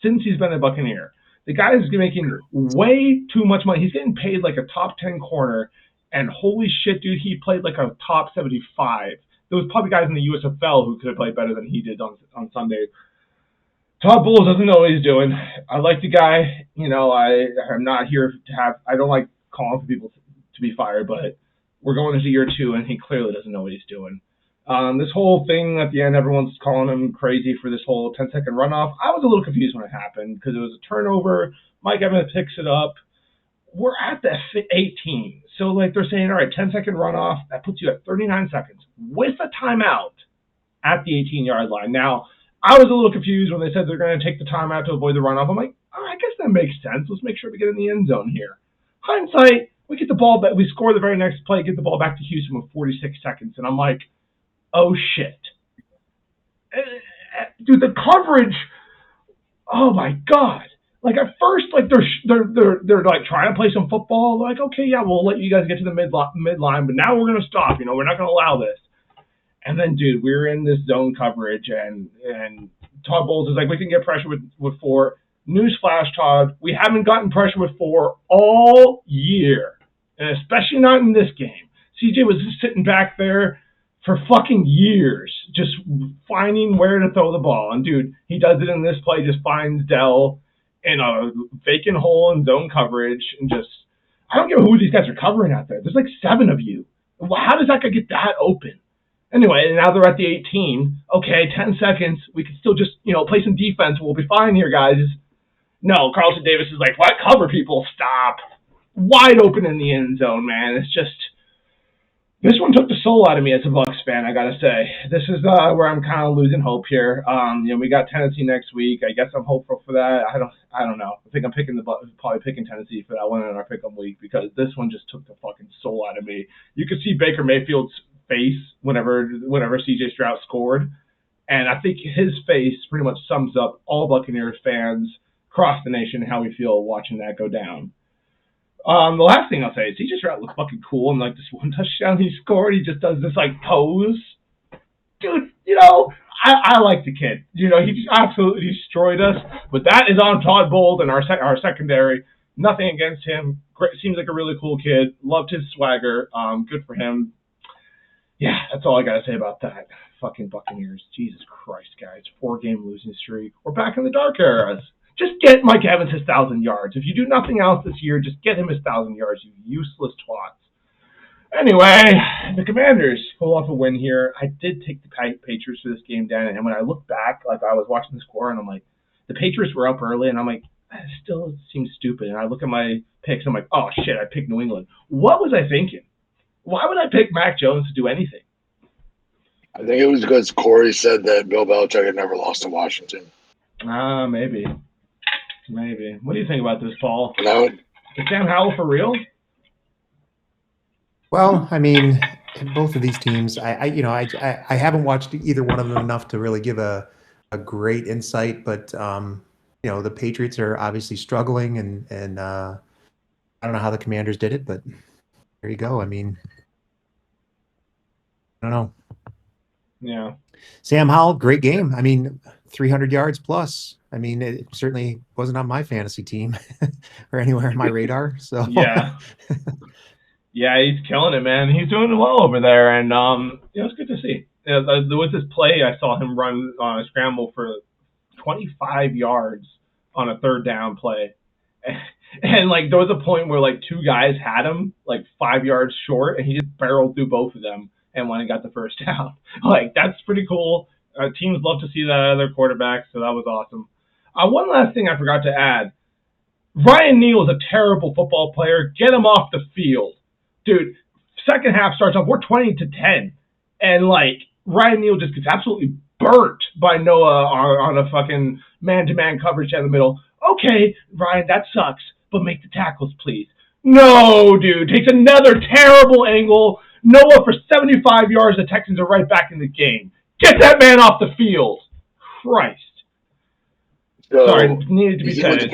since he's been a Buccaneer. The guy is making way too much money. He's getting paid like a top 10 corner, and holy shit, dude, he played like a top 75. There was probably guys in the USFL who could have played better than he did on Sunday. Todd Bowles doesn't know what he's doing. I like the guy. I'm not here to have. I don't like calling for people to be fired, but we're going into year 2, and he clearly doesn't know what he's doing. This whole thing at the end, everyone's calling him crazy for this whole 10-second runoff. I was a little confused when it happened because it was a turnover. Mike Evans picks it up. We're at the 18. So, like, they're saying, all right, 10-second runoff. That puts you at 39 seconds with a timeout at the 18-yard line. Now, I was a little confused when they said they're going to take the timeout to avoid the runoff. I'm like, I guess that makes sense. Let's make sure we get in the end zone here. Hindsight, we get the ball back. We score the very next play, get the ball back to Houston with 46 seconds. And I'm like, oh, shit. Dude, the coverage, oh, my God. Like, at first, like, they're like, trying to play some football. Like, okay, yeah, we'll let you guys get to the midline, but now we're going to stop. We're not going to allow this. And then, dude, we were in this zone coverage, and Todd Bowles is like, we can get pressure with 4. Newsflash, Todd, we haven't gotten pressure with 4 all year, and especially not in this game. CJ was just sitting back there for fucking years, just finding where to throw the ball. And, dude, he does it in this play, just finds Dell in a vacant hole in zone coverage, and just, I don't care who these guys are covering out there. There's like 7 of you. How does that guy get that open? Anyway, now they're at the 18. Okay, 10 seconds. We can still just, play some defense. We'll be fine here, guys. No, Carlton Davis is like, what? Cover people. Stop. Wide open in the end zone, man. It's just, this one took the soul out of me as a Bucs fan, I got to say. This is where I'm kind of losing hope here. We got Tennessee next week. I guess I'm hopeful for that. I don't know. I think I'm probably picking Tennessee for that one in our pick'em week because this one just took the fucking soul out of me. You could see Baker Mayfield's face whenever CJ Stroud scored, and I think his face pretty much sums up all Buccaneers fans across the nation how we feel watching that go down. The last thing I'll say is CJ Stroud looked fucking cool, and like this one touchdown he scored, he just does this like pose. Dude, I like the kid. He just absolutely destroyed us. But that is on Todd Bowles and our secondary. Nothing against him. Great, seems like a really cool kid. Loved his swagger. Good for him. Yeah, that's all I gotta say about that. Fucking Buccaneers. Jesus Christ, guys. 4-game losing streak. We're back in the dark eras. Just get Mike Evans his 1,000 yards. If you do nothing else this year, just get him his 1,000 yards, you useless twats. Anyway, the Commanders pull off a win here. I did take the Patriots for this game, Dan, and when I look back, like I was watching the score, and I'm like, the Patriots were up early, and I'm like, it still seems stupid. And I look at my picks, and I'm like, oh shit, I picked New England. What was I thinking? Why would I pick Mac Jones to do anything? I think it was because Corey said that Bill Belichick had never lost to Washington. Maybe. What do you think about this, Paul? No. Is Sam Howell for real? Well, both of these teams, I haven't watched either one of them enough to really give a great insight, but the Patriots are obviously struggling, and I don't know how the Commanders did it, but there you go. I mean, I don't know. Yeah. Sam Howell, great game. I mean, 300 yards plus. I mean, it certainly wasn't on my fantasy team or anywhere on my radar. So Yeah. Yeah, he's killing it, man. He's doing well over there, and it's good to see. There was this play I saw him run on a scramble for 25 yards on a third down play, and like there was a point where like two guys had him like 5 yards short, and he just barreled through both of them and went and got the first down. Like that's pretty cool. Teams love to see that out of their quarterbacks, so that was awesome. One last thing I forgot to add. Ryan Neal is a terrible football player. Get him off the field. Dude, second half starts off, we're 20-10. And, like, Ryan Neal just gets absolutely burnt by Noah on a fucking man-to-man coverage down the middle. Okay, Ryan, that sucks, but make the tackles, please. No, dude. Takes another terrible angle. Noah for 75 yards. The Texans are right back in the game. Get that man off the field. Christ. So, Sorry, needed to be said.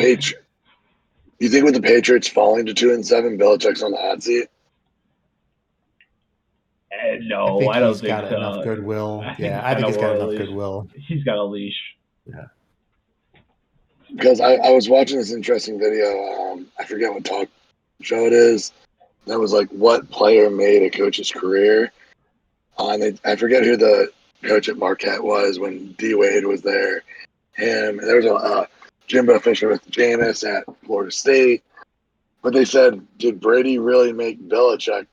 You think with the Patriots falling to 2-7, Belichick's on the hot seat? No, I don't think got so. enough goodwill. I think he's got enough leash. goodwill. He's got a leash. Yeah. Because I was watching this interesting video. I forget what talk show it is. That was like, what player made a coach's career? And I forget who the coach at Marquette was when D Wade was there. And there was a Jimbo Fisher with Jameis at Florida State. But they said, did Brady really make Belichick?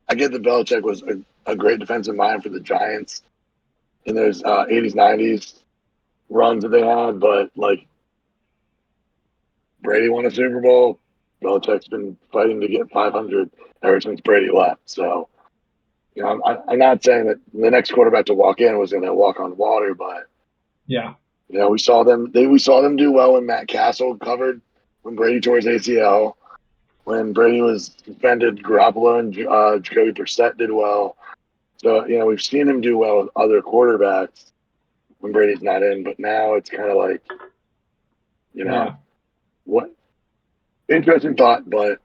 I get that Belichick was a great defensive mind for the Giants in those 80s, 90s runs that they had. But, like, Brady won a Super Bowl. Belichick's been fighting to get 500 ever since Brady left. So, I'm not saying that the next quarterback to walk in was going to walk on water, but yeah, we saw them. We saw them do well when Matt Castle covered when Brady tore his ACL. When Brady was suspended, Garoppolo and Jacoby Brissett did well. So we've seen him do well with other quarterbacks when Brady's not in. But now it's kind of like, what interesting thought, but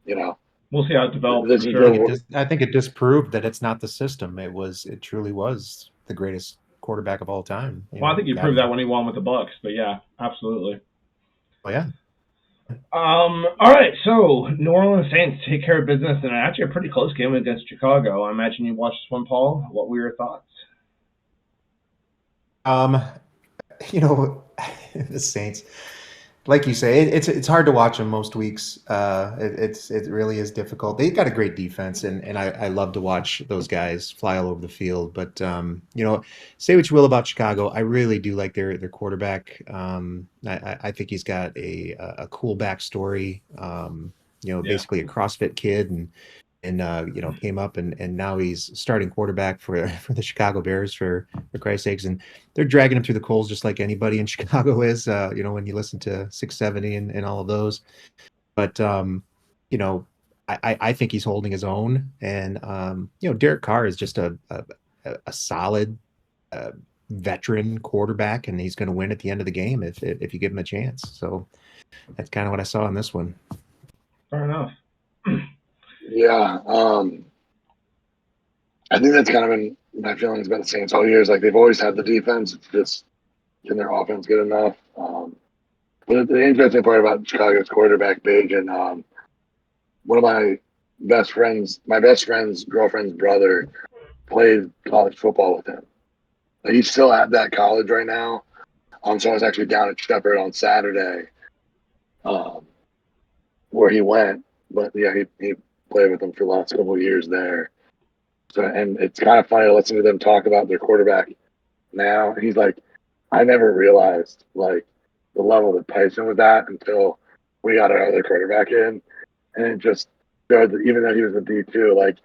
we'll see how it develops. For sure. I think it disproved that it's not the system. It truly was the greatest quarterback of all time. I think he proved that when he won with the Bucs. But yeah, absolutely. Oh yeah. All right, so New Orleans Saints take care of business in actually a pretty close game against Chicago. I imagine you watched this one, Paul. What were your thoughts? The Saints, like you say, it's hard to watch them most weeks. It really is difficult. They got a great defense, and I love to watch those guys fly all over the field. But say what you will about Chicago, I really do like their quarterback. I think he's got a cool backstory. Basically a CrossFit kid, and came up and now he's starting quarterback for the Chicago Bears for Christ's sakes, and they're dragging him through the coals just like anybody in Chicago is. When you listen to 670 and all of those, but I think he's holding his own, and Derek Carr is just a solid veteran quarterback, and he's going to win at the end of the game if you give him a chance. So that's kind of what I saw in this one. Fair enough. Yeah, I think that's kind of been my feelings about the Saints all years. Like, they've always had the defense. It's just, can their offense good enough? But the interesting part about Chicago's quarterback, Big, and one of my best friend's girlfriend's brother played college football with him. Like, he's still at that college right now. So I was actually down at Shepherd on Saturday, where he went. But yeah, he played with them for the last couple of years there. So, and it's kind of funny to listen to them talk about their quarterback now. He's like, I never realized like the level that Tyson was at until we got our other quarterback in, and it just showed that even though he was a D2, like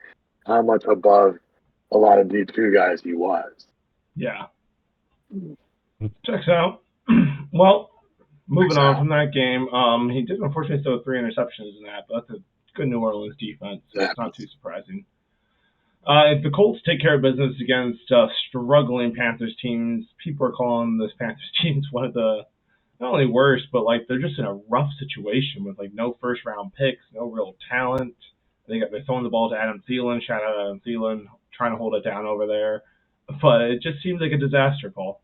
how much above a lot of D2 guys he was. Yeah. Checks out. Well, moving on from that game, he did unfortunately throw 3 interceptions in that, but that's a good New Orleans defense, so it's not too surprising. If the Colts take care of business against struggling Panthers teams, people are calling this Panthers teams one of the not only worse, but like they're just in a rough situation with like no first round picks, no real talent. They're throwing the ball to Adam Thielen. Shout out Adam Thielen, trying to hold it down over there, but it just seems like a disaster, Paul.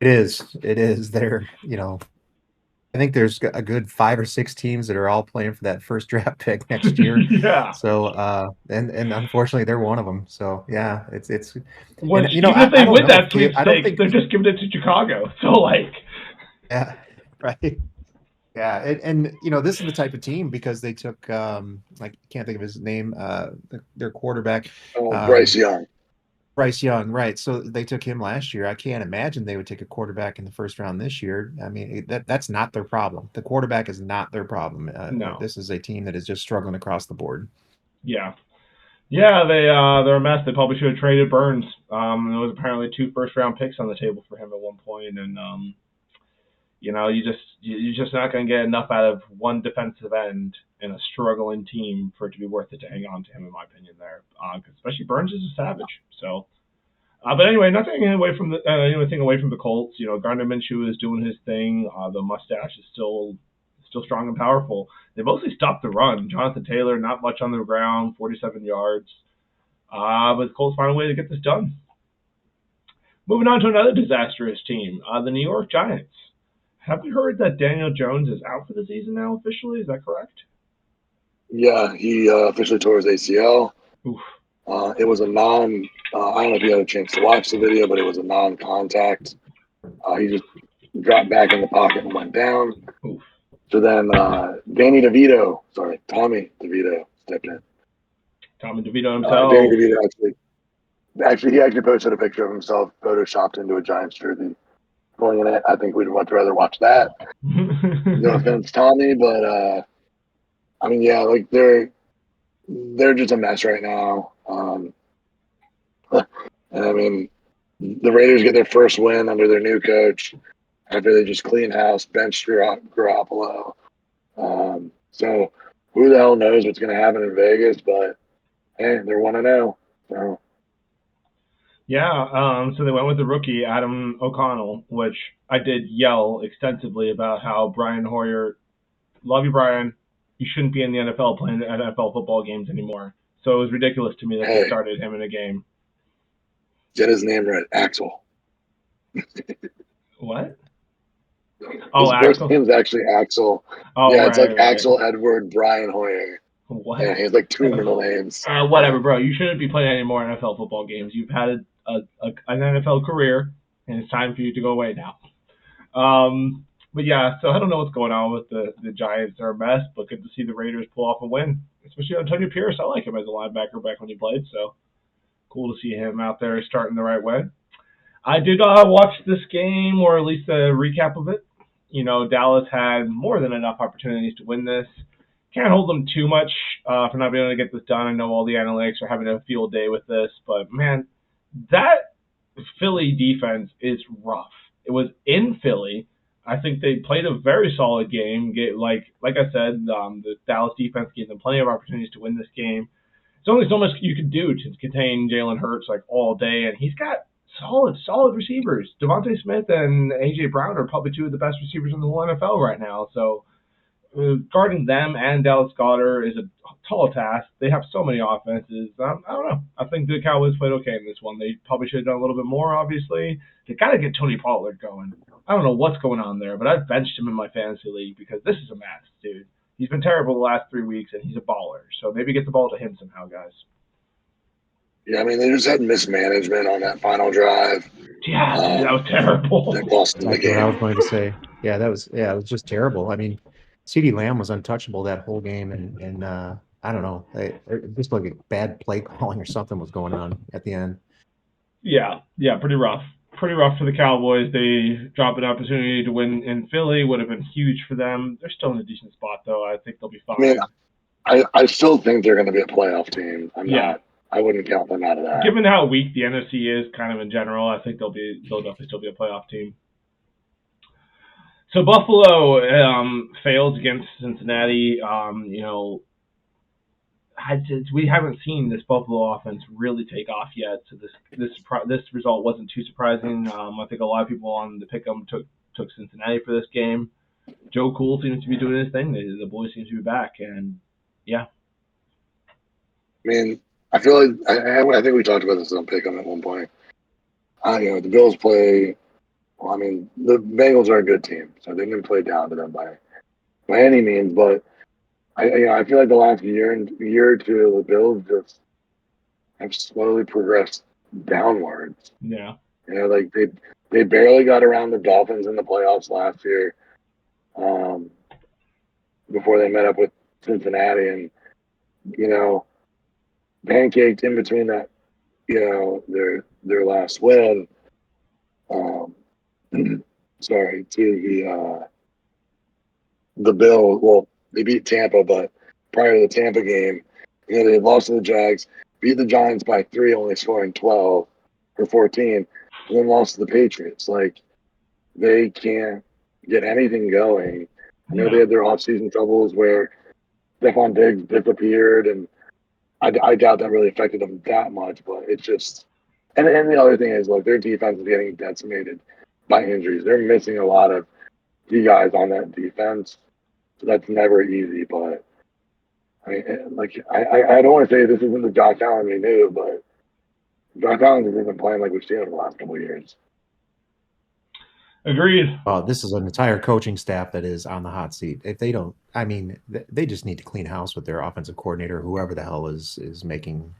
It is. It is. I think there's a good 5 or 6 teams that are all playing for that first draft pick next year. Yeah. So, and unfortunately, they're one of them. So, yeah, it's. Which, And even if they I don't win know. that I don't sweepstakes, think. they're just giving it to Chicago. So like, Yeah, right. Yeah, this is the type of team because they took I can't think of his name, their quarterback, Bryce um, Young. Bryce Young, right? So they took him last year. I can't imagine they would take a quarterback in the first round this year. I mean, that's not their problem. The quarterback is not their problem. no. This is a team that is just struggling across the board. Yeah. Yeah, they're a mess. They probably should have traded Burns. There was apparently 2 first round picks on the table for him at one point, and you're just not going to get enough out of one defensive end in a struggling team for it to be worth it to hang on to him, in my opinion. There, especially Burns is a savage. So, but anyway, anything away from the Colts. Gardner Minshew is doing his thing. The mustache is still strong and powerful. They mostly stopped the run. Jonathan Taylor, not much on the ground, 47 yards. But the Colts find a way to get this done. Moving on to another disastrous team, the New York Giants. Have we heard that Daniel Jones is out for the season now officially? Is that correct? Yeah, he officially tore his ACL. Oof. It was a non. I don't know if you had a chance to watch the video, but it was a non-contact. He just dropped back in the pocket and went down. Oof. So then Tommy DeVito stepped in. Tommy DeVito himself. Danny DeVito actually posted a picture of himself photoshopped into a Giants jersey, pulling in it. I think we'd much rather watch that. No offense, Tommy, but I mean, yeah, like they're just a mess right now. And I mean, the Raiders get their first win under their new coach after they just clean house, benched Garoppolo. So who the hell knows what's going to happen in Vegas? But hey, they're 1-0. So. Yeah, so they went with the rookie, Adam O'Connell, which I did yell extensively about how Brian Hoyer, love you, Brian, you shouldn't be in the NFL playing NFL football games anymore. So it was ridiculous to me that they started him in a game. Get his name right, Axel. What? His first name's actually Axel. Oh, yeah, it's right, like right. Axel Edward Brian Hoyer. What? Yeah, he has like 2 middle names. Whatever, bro. You shouldn't be playing any more NFL football games. You've had an NFL career, and it's time for you to go away now. But yeah, so I don't know what's going on with the Giants. They're a mess, but good to see the Raiders pull off a win. Especially Antonio Pierce. I like him as a linebacker back when he played, so cool to see him out there starting the right way. I did watch this game, or at least a recap of it. Dallas had more than enough opportunities to win this. Can't hold them too much for not being able to get this done. I know all the analytics are having a field day with this, but man, that Philly defense is rough. It was in Philly. I think they played a very solid game. Like I said, the Dallas defense gave them plenty of opportunities to win this game. There's only so much you can do to contain Jalen Hurts like all day, and he's got solid receivers. Devontae Smith and A.J. Brown are probably 2 of the best receivers in the whole NFL right now. So guarding them and Dallas Goedert is a tall task. They have so many offenses. I don't know. I think the Cowboys played okay in this one. They probably should have done a little bit more, obviously. They got to get Tony Pollard going. I don't know what's going on there, but I've benched him in my fantasy league because this is a mess, dude. He's been terrible the last 3 weeks, and he's a baller. So maybe get the ball to him somehow, guys. Yeah, I mean, they just had mismanagement on that final drive. Yeah, dude, that was terrible. They lost the game. What I was going to say. Yeah, it was just terrible. I mean, CeeDee Lamb was untouchable that whole game, and I don't know, it just like a bad play calling or something was going on at the end. Yeah, pretty rough. Pretty rough for the Cowboys. They dropped an opportunity to win in Philly. Would have been huge for them. They're still in a decent spot, though. I think they'll be fine. I mean, I still think they're going to be a playoff team. I wouldn't count them out of that. Given how weak the NFC is, kind of in general, I think they'll definitely still be a playoff team. So Buffalo failed against Cincinnati. we haven't seen this Buffalo offense really take off yet. So this result wasn't too surprising. I think a lot of people on the pick'em took Cincinnati for this game. Joe Cool seems to be doing his thing. The boys seem to be back, and yeah. I mean, I feel like I think we talked about this on pick'em at one point. The Bills play. Well, I mean, the Bengals are a good team, so they didn't play down to them by any means. But I feel like the last year or two, the Bills just have slowly progressed downwards. Yeah. Like they barely got around the Dolphins in the playoffs last year, before they met up with Cincinnati, and pancaked in between that, their last win. Sorry, to the Bills. Well, they beat Tampa, but prior to the Tampa game, they had lost to the Jags, beat the Giants by 3, only scoring 12 or 14, and then lost to the Patriots. Like, they can't get anything going. I know they had their offseason troubles where Stephon Diggs disappeared, and I doubt that really affected them that much, but it's just – and the other thing is, look, their defense is getting decimated by injuries. They're missing a lot of key guys on that defense, so that's never easy. But I mean, I don't want to say this isn't the Josh Allen we knew, but Josh Allen isn't playing like we've seen in the last couple of years. Agreed. Well, this is an entire coaching staff that is on the hot seat. If they don't, I mean, they just need to clean house with their offensive coordinator, whoever the hell is making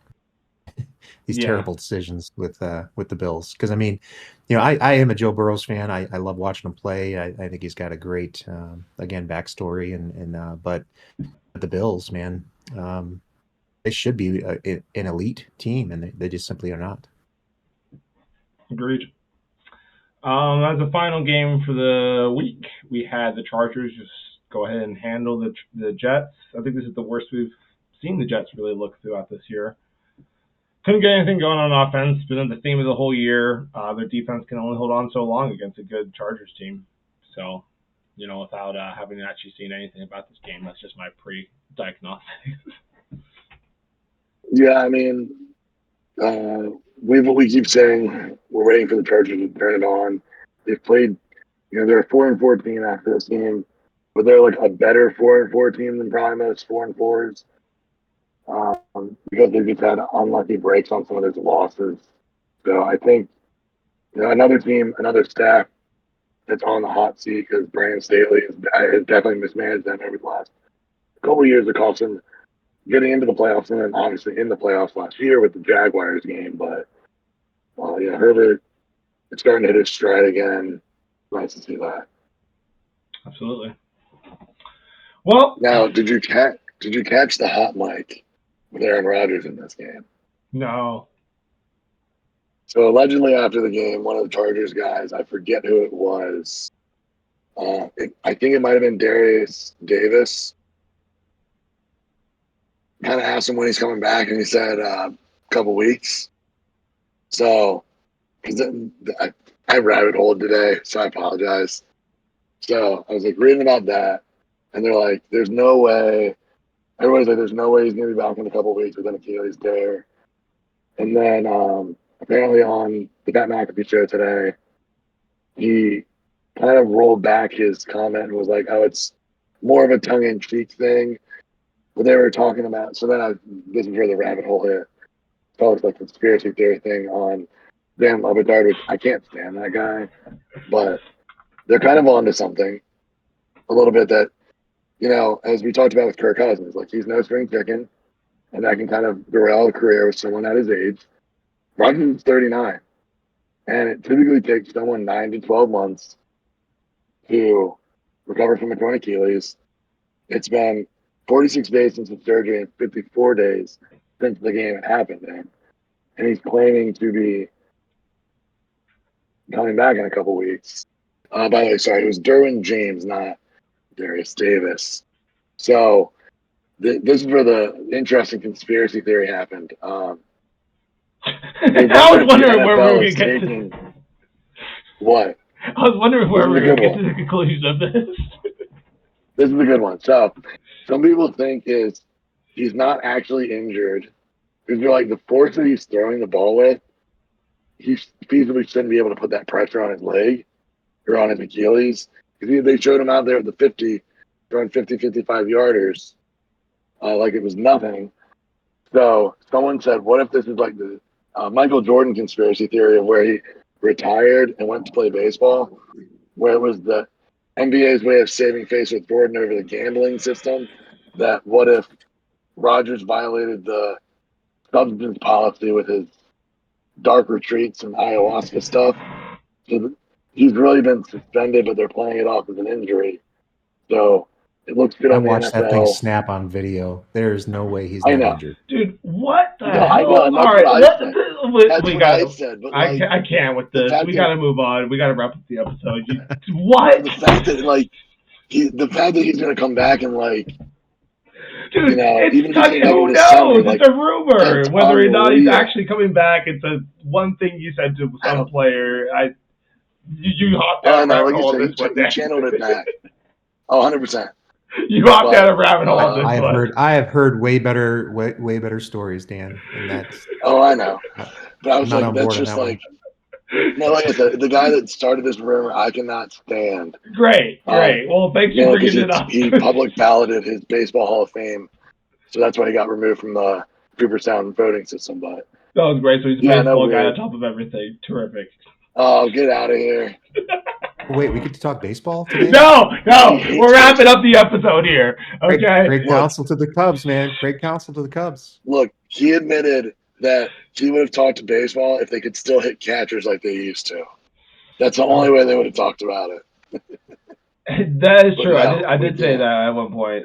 these terrible decisions with the Bills. Because I mean, I am a Joe Burrows fan. I love watching him play. I think he's got a great backstory, and but the Bills, man, they should be an elite team, and they just simply are not. Agreed. As a final game for the week, we had the Chargers just go ahead and handle the Jets. I think this is the worst we've seen the Jets really look throughout this year. Couldn't get anything going on offense. Been the theme of the whole year. Their defense can only hold on so long against a good Chargers team. So, without having actually seen anything about this game, that's just my pre-diagnosis. Yeah, I mean, we keep saying we're waiting for the Chargers to turn it on. They've played, they're a 4-4 team after this game, but they're like a better 4-4 team than probably most 4-4s, because they've just had unlucky breaks on some of those losses. So I think, another team, another staff that's on the hot seat, because Brandon Staley has definitely mismanaged them over the last couple of years. It cost them getting into the playoffs, and then obviously in the playoffs last year with the Jaguars game. But Herbert is starting to hit his stride again. Nice to see that. Absolutely. Well, now, did you catch the hot mic with Aaron Rodgers in this game? No. So allegedly after the game, one of the Chargers guys, I forget who it was. I think it might have been Darius Davis. Kind of asked him when he's coming back, and he said a couple weeks. So, because I rabbit holed today, so I apologize. So I was like reading about that, and they're like, "There's no way." Everybody's like, "There's no way he's gonna be back in a couple weeks with an Achilles tear." And then apparently on the Pat McAfee show today, he kind of rolled back his comment and was like, "Oh, it's more of a tongue-in-cheek thing." But they were talking about, so then this is where the rabbit hole hit. So it's like a conspiracy theory thing on Dan Le Batard, which I can't stand that guy, but they're kind of onto something a little bit that, as we talked about with Kirk Cousins, like he's no spring chicken, and that can kind of derail a career with someone at his age. Rodgers is 39, and it typically takes someone 9 to 12 months to recover from a torn Achilles. It's been 46 days since the surgery and 54 days since the game had happened to him. And he's claiming to be coming back in a couple weeks. By the way, sorry, it was Derwin James, not Darius Davis. So this is where the interesting conspiracy theory happened. I was wondering where we were going to get to. What? I was wondering where we were going to get to the conclusion of this. This is a good one. So some people think is he's not actually injured. Because you're like the force that he's throwing the ball with, he feasibly shouldn't be able to put that pressure on his leg or on his Achilles. Because they showed him out there at the 50, throwing 50, 55 yarders like it was nothing. So someone said, what if this is like the Michael Jordan conspiracy theory of where he retired and went to play baseball, where it was the NBA's way of saving face with Jordan over the gambling system, that what if Rodgers violated the substance policy with his dark retreats and ayahuasca stuff? So he's really been suspended, but they're playing it off as an injury. So it looks good I on the watched that thing NFL. snap on video. There is no way he's I not know. injured. Dude, what the No, hell? I know, and that's All right, what I said. That's we what got. I said. But like, I can't with the this. fact We that- got to move on. We got to wrap up the episode. What? the fact that like the fact that he's gonna come back and like, Dude, you know, it's even if he such, came back who in December, knows? like, It's a rumor. that's Whether or not he's unreal. actually coming back, it's a one thing you said to some player. You hopped I down a know, rabbit like hole I on said, this one. he channeled it back. Oh, 100%. You hopped But, down a rabbit hole on this I one. have heard way better stories, Dan, and that's. Oh, I know. But I was Not like, on that's board on just that like, no, like I said, the guy that started this rumor, I cannot stand. Great. Well, thanks for bringing it up. He public balloted his baseball Hall of Fame, so that's why he got removed from the Cooperstown voting system. But That was great. So he's a Yeah, no, baseball guy weird. on top of everything. Terrific. oh, get out of here! Wait, we get to talk baseball today? No, we're wrapping up the episode here. Okay. Great counsel to the Cubs, man. Great counsel to the Cubs. Look, he admitted that he would have talked to baseball if they could still hit catchers like they used to. That's the only way they would have talked about it. That is But true. no, I we did say didn't. that at one point.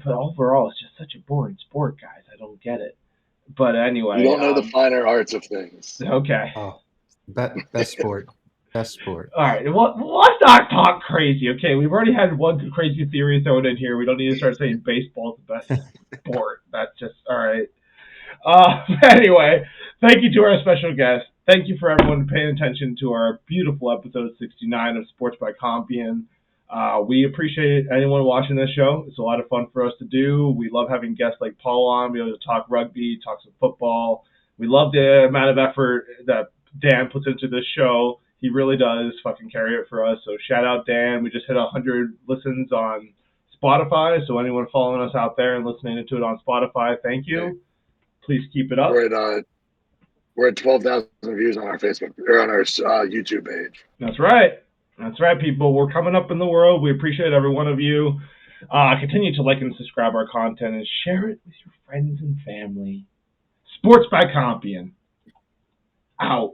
But overall, it's just such a boring sport, guys. I don't get it. But anyway, You don't know the finer arts of things. Okay. Oh, best sport. Best sport. All right. Well, let's not talk crazy. Okay, we've already had one crazy theory thrown in here. We don't need to start saying baseball's the best sport. That's just all right. Anyway, thank you to our special guest. Thank you for everyone paying attention to our beautiful episode 69 of Sports by Compian. We appreciate anyone watching this show. It's a lot of fun for us to do. We love having guests like Paul on, be able to talk rugby, talk some football. We love the amount of effort that Dan puts into this show. He really does fucking carry it for us. So shout out Dan. We just hit 100 listens on Spotify. So anyone following us out there and listening to it on Spotify, thank you. Please keep it up. We're at 12,000 views on our Facebook or on our YouTube page. That's right. That's right, people. We're coming up in the world. We appreciate every one of you. Continue to like and subscribe our content and share it with your friends and family. Sports by Compian. Out.